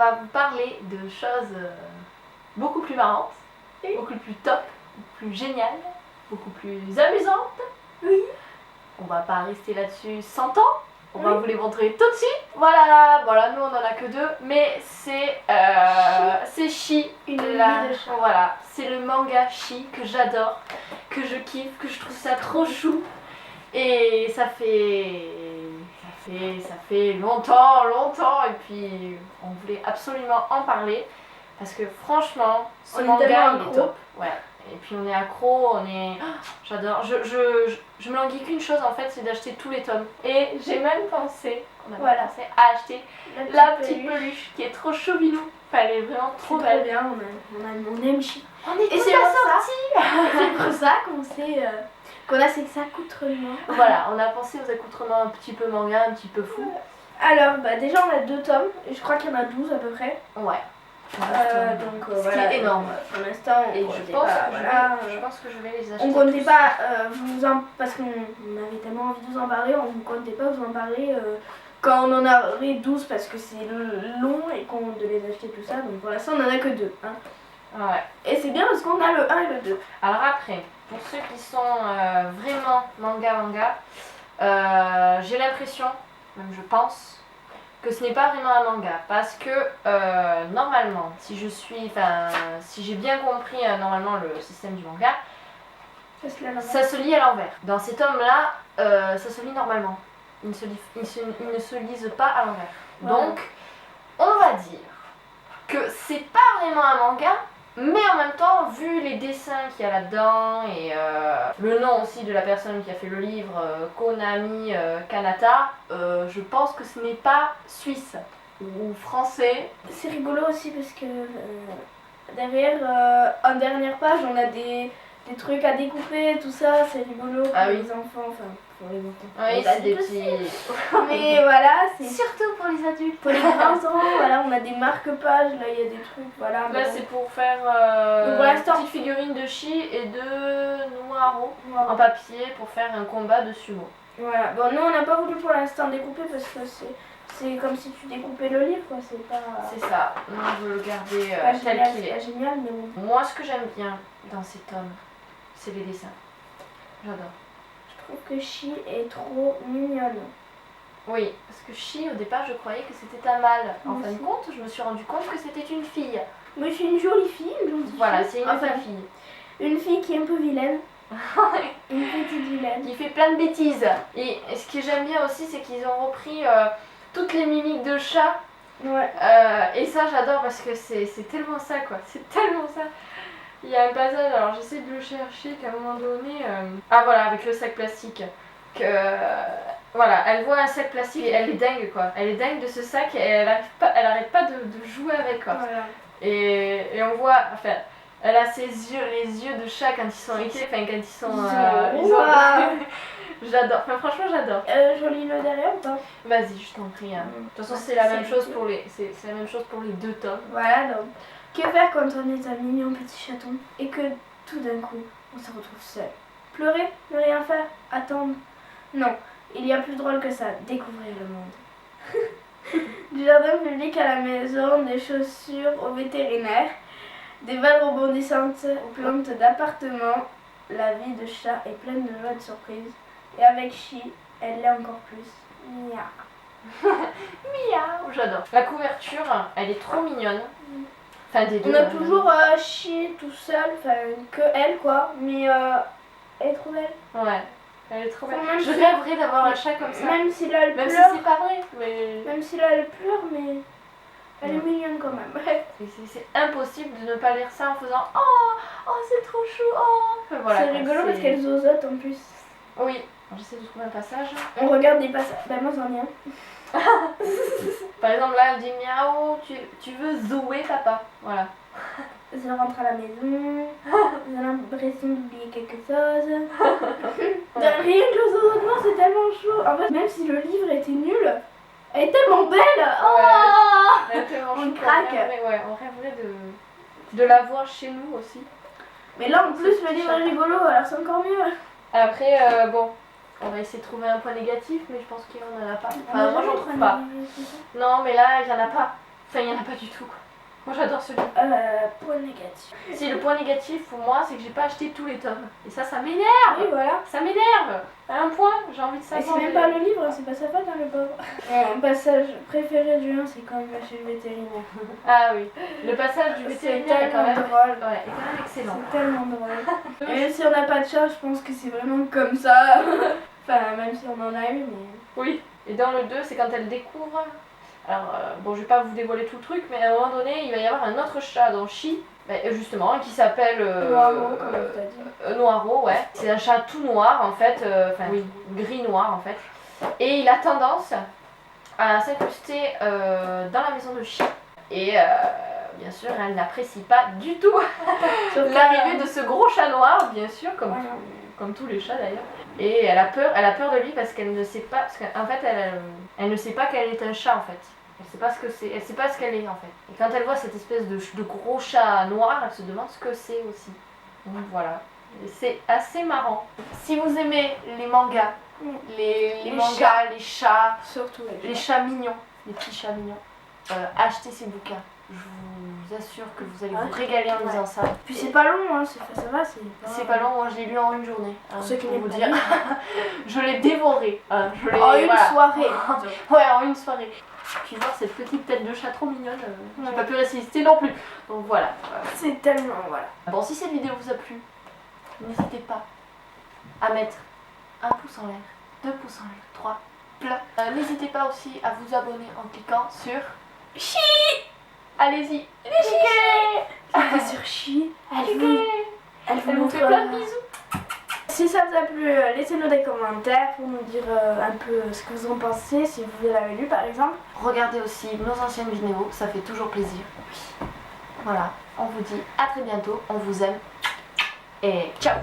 va vous parler de choses beaucoup plus marrantes, beaucoup plus top, beaucoup plus géniales, beaucoup plus amusantes. Oui. On va pas rester là-dessus 100 ans. On va vous les montrer tout de suite. Voilà, nous on en a que 2, mais c'est Chi, Une vie de chat. Voilà, c'est le manga Chi que j'adore, que je kiffe, que je trouve ça trop chou. Et ça fait longtemps, et puis on voulait absolument en parler parce que franchement, ce On est manga tellement il est accro. top. Ouais. Et puis on est accro, j'adore. Je me languis qu'une chose en fait, c'est d'acheter tous les tomes. Et j'ai même pensé, pensé à acheter la petite peluche qui est trop choubinou. Enfin, elle est vraiment trop Trop belle. bien, on aime Chi. On est Et tous c'est pour assortis. C'est pour ça qu'on a ces accoutrements. Voilà, on a pensé aux accoutrements un petit peu manga, un petit peu fou. Alors, déjà on a 2 tomes, et je crois qu'il y en a 12 à peu près. Ouais. Ce qui est énorme. Pour l'instant, Et je pense que je vais les acheter. On comptait tous. pas parce qu'on avait tellement envie de vous en parler, on ne comptait pas vous en parler quand on en aurait 12 parce que c'est long et qu'on de les acheter tout ça. Donc pour l'instant on en a que 2. Hein. Ouais. Et c'est bien parce qu'on a le 1 et le 2. Alors après, pour ceux qui sont vraiment manga, j'ai l'impression, même je pense, que ce n'est pas vraiment un manga parce que normalement, si j'ai bien compris normalement le système du manga, ça se lit à l'envers. Dans ces tomes-là, ça se lit normalement. Ils ne se lisent pas à l'envers. Ouais. Donc, on va dire que c'est pas vraiment un manga, mais en même temps, vu les dessins qu'il y a là-dedans et le nom aussi de la personne qui a fait le livre, Konami Kanata, je pense que ce n'est pas suisse ou français. C'est rigolo aussi parce que derrière, en dernière page, on a des trucs à découper, tout ça, c'est rigolo pour les enfants, enfin pour les enfants. Oui, c'est des petits... Mais voilà, c'est surtout pour les adultes. pour les grands-enfants, voilà, on a des marque-pages, là il y a des trucs, voilà. Là c'est pour faire pour l'instant, une petite figurine de Chi et de Noiro en papier pour faire un combat de sumo. Voilà, bon nous on n'a pas voulu pour l'instant découper parce que c'est comme si tu découpais le livre, quoi, c'est pas... C'est ça, on veut le garder tel qu'il est. C'est pas génial, mais bon. Moi ce que j'aime bien dans ces tomes, c'est les dessins. J'adore. Je trouve que Chi est trop mignonne. Oui, parce que Chi au départ je croyais que c'était un mâle. En fin de compte, je me suis rendu compte que c'était une fille. Mais c'est une jolie fille, une gentille voilà, fille. C'est une jolie fille. Une fille qui est un peu vilaine. Une petite vilaine. Qui fait plein de bêtises. Et ce que j'aime bien aussi, c'est qu'ils ont repris toutes les mimiques de chat. Ouais. Et ça j'adore parce que c'est tellement ça quoi. C'est tellement ça. Il y a un passage, alors j'essaie de le chercher qu'à un moment donné... Ah voilà, avec le sac plastique. Voilà, elle voit un sac plastique et elle est dingue quoi. Elle est dingue de ce sac et elle arrête pas de jouer avec quoi. Voilà. Et on voit, enfin, elle a ses yeux, les yeux de chat quand ils sont éclatés, enfin quand ils sont... J'adore, enfin franchement j'adore. Je lis le derrière ou pas? Vas-y, je t'en prie. Hein. De toute façon c'est la même chose pour les, c'est la même chose pour les 2 tomes. Voilà donc. Que faire quand on est un mignon petit chaton et que tout d'un coup on se retrouve seul? Pleurer? Ne rien faire? Attendre? Non, il y a plus drôle que ça, découvrir le monde. Du jardin public à la maison, des chaussures au vétérinaire, des balles rebondissantes aux plantes d'appartement, la vie de chat est pleine de joie et de surprises. Et avec Chi, elle l'est encore plus. Miaou. Miaou, j'adore. La couverture, elle est trop mignonne. Enfin, des 2. On a toujours Chi tout seul, enfin que elle quoi, mais elle est trop belle. Ouais, elle est trop belle. Même Je si rêverais d'avoir un chat comme ça. Même si là elle Même pleure. si c'est pas vrai, mais... Même si là elle pleure, mais elle est mignonne quand même. C'est impossible de ne pas lire ça en faisant oh c'est trop chou, oh. Enfin, voilà, c'est rigolo parce qu'elle zozote en plus. Oui, j'essaie de trouver un passage. On regarde des passages. Ben moi j'en ai un. Par exemple là elle dit miaou, tu veux zouer papa. Voilà. Je rentre à la maison, j'ai l'impression d'oublier quelque chose. Rien que le zozotement c'est tellement chaud. En fait même si le livre était nul, elle est tellement belle. Oh Elle est tellement on chou craque. on rêverait de la voir chez nous aussi. Mais là en plus le livre est rigolo alors c'est encore mieux. Après bon, on va essayer de trouver un point négatif mais je pense qu'il n'y en a pas. Enfin moi j'en trouve pas. Non mais là il n'y en a pas. Enfin, il n'y en a pas du tout, quoi. Moi, j'adore ce livre. Point négatif. Si, le point négatif pour moi, c'est que j'ai pas acheté tous les tomes. Et ça m'énerve. Oui, voilà. Ça m'énerve. À un point, j'ai envie de Et savoir. c'est même pas le livre, c'est pas sa faute, hein, le pauvre. Mon passage préféré du 1, c'est quand il va chez le vétérinaire. Ah oui. Le passage du C'est vétérinaire est quand tellement même... drôle. Ouais, est quand même excellent. C'est tellement drôle. Et même si on n'a pas de chat, je pense que c'est vraiment comme ça. Enfin, même si on en a eu, mais. Oui. Et dans le 2, c'est quand elle découvre... Alors, bon, je vais pas vous dévoiler tout le truc, mais à un moment donné, il va y avoir un autre chat dans Chi, justement, qui s'appelle... Noiro, comme t'as dit. Noiro, ouais. C'est un chat tout noir, en fait, enfin, oui, gris-noir, en fait. Et il a tendance à s'incruster dans la maison de Chi. Et bien sûr, elle n'apprécie pas du tout l'arrivée de ce gros chat noir, bien sûr, comme tous les chats d'ailleurs. Et elle a peur de lui parce qu'elle ne sait pas, parce qu'en fait, elle ne sait pas qu'elle est un chat, en fait. Elle sait pas ce que c'est, elle sait pas ce qu'elle est, en fait. Et quand elle voit cette espèce de gros chat noir, elle se demande ce que c'est aussi. Donc voilà, c'est assez marrant. Si vous aimez les mangas, les mangas, chats. les chats, Surtout les chats mignons, les petits chats mignons, achetez ces bouquins. Je vous assure que vous allez vous régaler en lisant ça. Puis c'est pas long, hein, ça va, C'est pas long, moi je l'ai lu en une journée. Pour ceux qui pour l'aiment vous pas dire. Je l'ai dévoré. Je l'ai, En une voilà. soirée. Ouais, en une soirée. Puis voir cette petite tête de chat trop mignonne, j'ai pas pu résister non plus. Donc voilà. C'est tellement, voilà. Bon, si cette vidéo vous a plu, n'hésitez pas à mettre un pouce en l'air, 2 pouces en l'air, 3, plein. N'hésitez pas aussi à vous abonner en cliquant sur Chi. Allez-y, Cliquez sur Chi. Elle vous fait plein de bisous. Si ça vous a plu, laissez-nous des commentaires pour nous dire un peu ce que vous en pensez, si vous l'avez lu par exemple. Regardez aussi nos anciennes vidéos, ça fait toujours plaisir. Voilà, on vous dit à très bientôt, on vous aime et ciao.